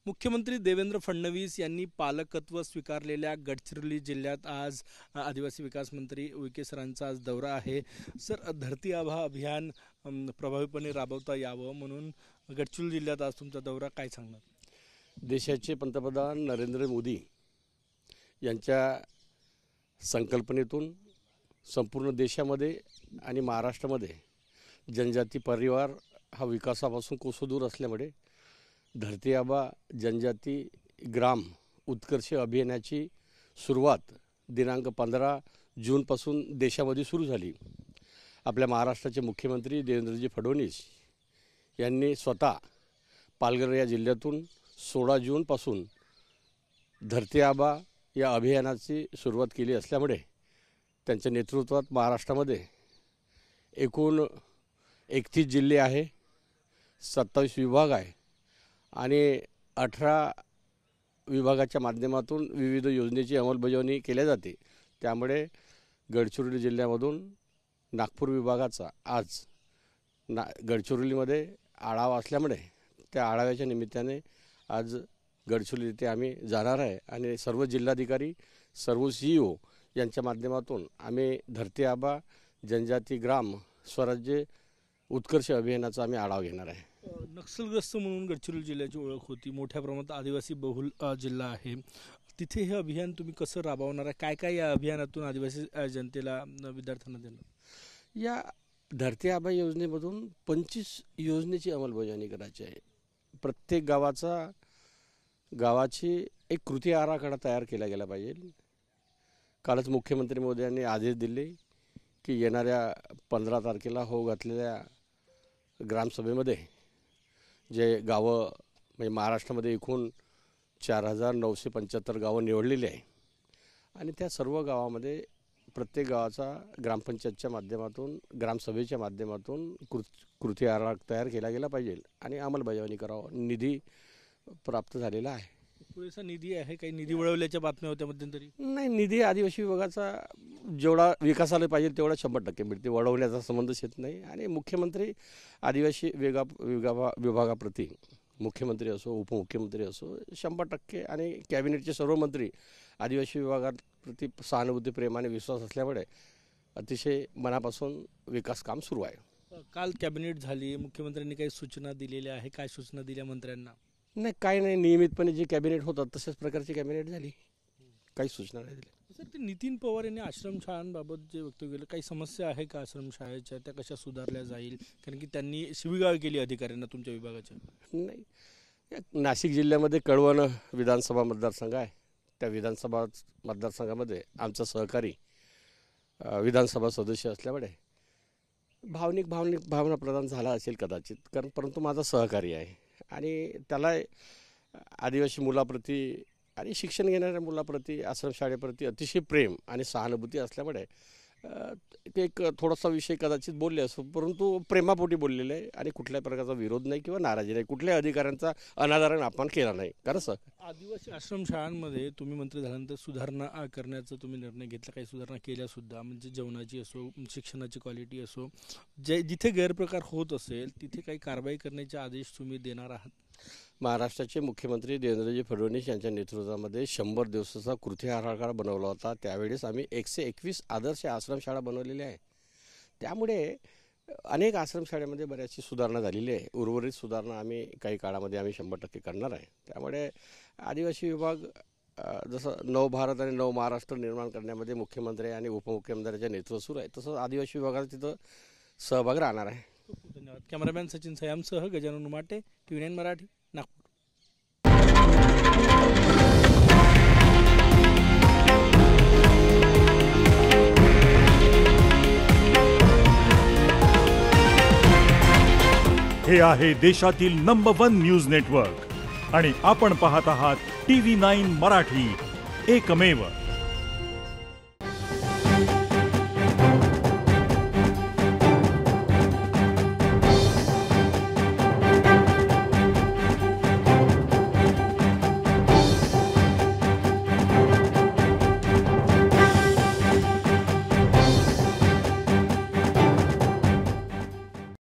मुख्यमंत्री देवेंद्र फडणवीस यांनी पालकत्व स्वीकारलेल्या गडचिरोली जिल्ह्यात आज आदिवासी विकास मंत्री विके सरांचा आज दौरा आहे। सर, धरती आभा अभियान प्रभावीपणे राबवता यावं म्हणून गडचिरोली जिल्ह्यात आज तुमचा दौरा, काय सांगणार? देशाचे पंतप्रधान नरेंद्र मोदी यांच्या संकल्पनेतून संपूर्ण देशामध्ये आणि महाराष्ट्रामध्ये जनजाती परिवार हा विकासापासून कोसो दूर असल्यामुळे धरती आबा जनजाती ग्राम उत्कर्ष अभियानाची सुरुवात दिनांक 15 जूनपासून देशामध्ये सुरू झाली। आपल्या महाराष्ट्राचे मुख्यमंत्री देवेंद्रजी फडणवीस यांनी स्वतः पालघर या जिल्ह्यातून 16 जूनपासून धरती आबा या अभियानाची सुरुवात केली असल्यामुळे त्यांच्या नेतृत्वात महाराष्ट्रामध्ये एकूण 31 जिल्हे आहे, 27 विभाग आहे आणि 18 विभागाच्या माध्यमातून विविध योजनेची अंमलबजावणी केली जाते। त्यामुळे गडचिरोली जिल्ह्यामधून नागपूर विभागाचा आज गडचिरोलीमध्ये आढावा असल्यामुळे त्या आढाव्याच्या निमित्ताने आज गडचिरोली येथे आम्ही जाणार आहे आणि सर्व जिल्हाधिकारी, सर्व CEO यांच्या माध्यमातून आम्ही धरती आबा जनजाती ग्राम स्वराज्य उत्कर्ष अभियानाचा आम्ही आढावा घेणार आहे। नक्षलग्रस्त म्हणून गडचिरोली जिल्ह्याची ओळख होती, मोठ्या प्रमाणात आदिवासी बहुल जिल्हा आहे, तिथे हे अभियान तुम्ही कसं राबवणार आहे? काय काय या अभियानातून आदिवासी जनतेला, विद्यार्थ्यांना देणार? या धरती आबा योजनेमधून 25 योजनेची अंमलबजावणी करायची आहे। प्रत्येक गावाची एक कृती आराखडा तयार केला गेला पाहिजे। कालच मुख्यमंत्री महोदयांनी आदेश दिले की येणाऱ्या 15 तारखेला होऊ घातलेल्या ग्रामसभेमध्ये जे गावं म्हणजे महाराष्ट्रामध्ये एकूण 4975 गावं निवडलेली आहे आणि त्या सर्व गावामध्ये प्रत्येक गावाचा ग्रामपंचायतच्या माध्यमातून, ग्रामसभेच्या माध्यमातून कृती आराखडा तयार केला गेला पाहिजे आणि अंमलबजावणी करावं। निधी प्राप्त झालेला आहे। पुरेसा निधी आहे? काही निधी वळवल्याच्या बातम्या होत्या मध्यंतरी? नाही, निधी आदिवासी विभागाचा जेवढा विकासाला पाहिजे तेवढा 100% मिळते, वळवण्याचा संबंधच येत नाही। आणि मुख्यमंत्री आदिवासी विभागाप्रती मुख्यमंत्री असो, उपमुख्यमंत्री असो 100% आणि कॅबिनेटचे सर्व मंत्री आदिवासी विभागाप्रती सहानुभूती, प्रेमाने विश्वास असल्यामुळे अतिशय मनापासून विकास काम सुरू आहे। काल कॅबिनेट झाली, मुख्यमंत्र्यांनी काही सूचना दिलेल्या आहे? काय सूचना दिल्या मंत्र्यांना? नाही, काही नाही, नियमितपणे जे कॅबिनेट होतात तशाच प्रकारची कॅबिनेट झाली, काही सूचना नाही दिल्या। सर, ते नितीन पवार यांनी आश्रमशाळांबाबत जे वक्तव्य केलं, काही समस्या आहे का आश्रमशाळेच्या? त्या कशा सुधारल्या जाईल? कारण की त्यांनी शिवीगाळ केली अधिकाऱ्यांना तुमच्या विभागाच्या। नाही, नाशिक जिल्ह्यामध्ये कळवण विधानसभा मतदारसंघ आहे। त्या विधानसभा मतदारसंघामध्ये आमचा सहकारी विधानसभा सदस्य असल्यामुळे भावना प्रदान झाला असेल कदाचित, कारण परंतु माझा सहकारी आहे आणि त्याला आदिवासी मुलाप्रती आणि शिक्षण घेणाऱ्या मुलाप्रती, आश्रमशाळेप्रती अतिशय प्रेम आणि सहानुभूती असल्यामुळे एक थोडासा विषय कदाचित बोलले असो, परंतु प्रेमापोटी बोललेले आहे आणि कुठल्याही प्रकारचा विरोध नाही किंवा नाराजी नाही, कुठल्याही अधिकाऱ्यांचा अनादरण आपण केला नाही। कारण सर, आदिवासी आश्रमशाळांमध्ये तुम्ही मंत्री झाल्यानंतर सुधारणा करण्याचा तुम्ही निर्णय घेतला, काही सुधारणा केल्या सुद्धा, म्हणजे जेवणाची असो, शिक्षणाची क्वालिटी असो, जिथे गैरप्रकार होत असेल तिथे काही कारवाई करण्याचे आदेश तुम्ही देणार आहात? महाराष्ट्राचे मुख्यमंत्री देवेंद्रजी फडणवीस यांच्या नेतृत्वामध्ये 100 दिवसाचा कृती आराखडा बनवला होता। त्यावेळेस आम्ही 121 आदर्श आश्रमशाळा बनवलेल्या आहे। त्यामुळे अनेक आश्रमशाळेमध्ये बऱ्याचशी सुधारणा झालेली आहे। उर्वरित सुधारणा आम्ही काही काळामध्ये 100% करणार आहे। त्यामुळे आदिवासी विभाग जसं नव भारत आणि नव महाराष्ट्र निर्माण करण्यामध्ये मुख्यमंत्री आणि उपमुख्यमंत्र्यांच्या नेतृत्व सुरू आहे, तसंच आदिवासी विभागाचा तिथं सहभाग राहणार आहे। धन्यवाद। कॅमेरामॅन सचिन सयामसह गजानन उमाटे, TV9 मराठी, नागपूर। हे आहे देशातील नंबर 1 न्यूज नेटवर्क आणि आपण पाहत आहात TV9 मराठी, एकमेव।